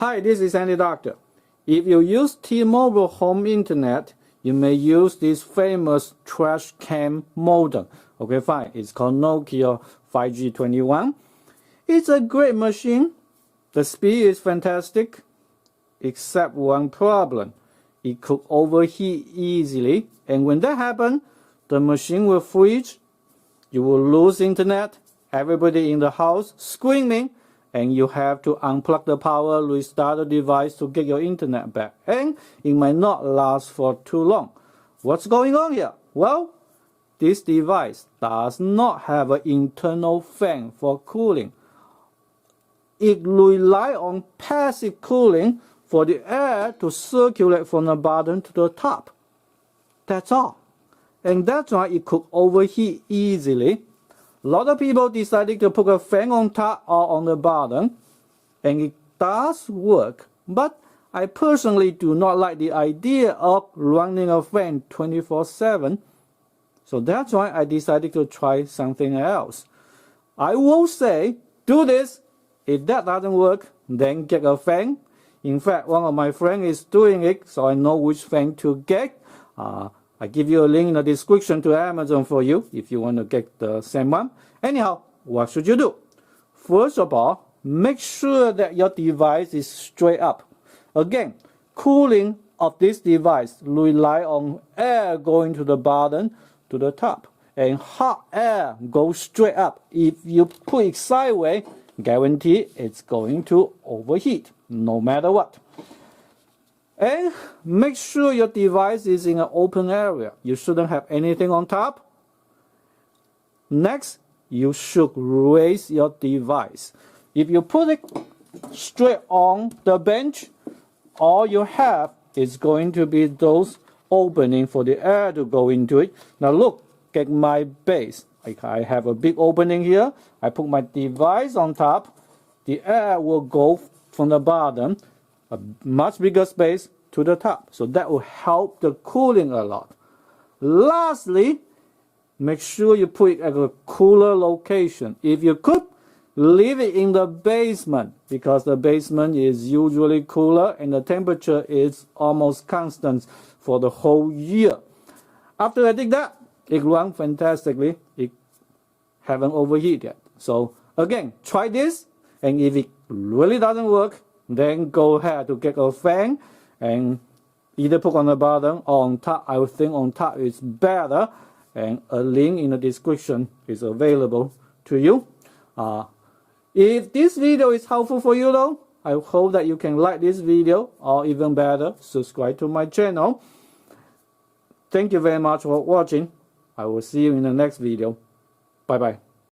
Hi, this is Andy Doctor. If you use T-Mobile home internet, you may use this famous Trashcan modem. Okay, fine. It's called Nokia 5G21. It's a great machine. The speed is fantastic, except one problem. It could overheat easily, and when that happens, the machine will freeze. You will lose internet. Everybody in the house screaming, and you have to unplug the power, restart the device to get your internet back. And it might not last for too long. What's going on here? Well, this device does not have an internal fan for cooling. It relies on passive cooling for the air to circulate from the bottom to the top. That's all. And that's why it could overheat easily. A lot of people decided to put a fan on top or on the bottom, and it does work. But I personally do not like the idea of running a fan 24/7. So that's why I decided to try something else. I will say, do this. If that doesn't work, then get a fan. In fact, one of my friends is doing it, so I know which fan to get. I give you a link in the description to Amazon for you if you want to get the same one. Anyhow, what should you do? First of all, make sure that your device is straight up. Again, cooling of this device relies on air going to the bottom to the top. And hot air goes straight up. If you put it sideways, guarantee it's going to overheat, no matter what. And make sure your device is in an open area. You shouldn't have anything on top. Next, you should raise your device. If you put it straight on the bench, all you have is going to be those openings for the air to go into it. Now look at my base. I have a big opening here. I put my device on top. The air will go from the bottom, a much bigger space, to the top. So that will help the cooling a lot. Lastly, make sure you put it at a cooler location. If you could, leave it in the basement, because the basement is usually cooler and the temperature is almost constant for the whole year. After I did that, it runs fantastically. It haven't overheated yet. So again, try this, and if it really doesn't work, then go ahead to get a fan and either put on the bottom or on top. I would think on top is better, and a link in the description is available to you. If this video is helpful for you though, I hope that you can like this video, or even better, subscribe to my channel. Thank you very much for watching. I will see you in the next video. Bye bye.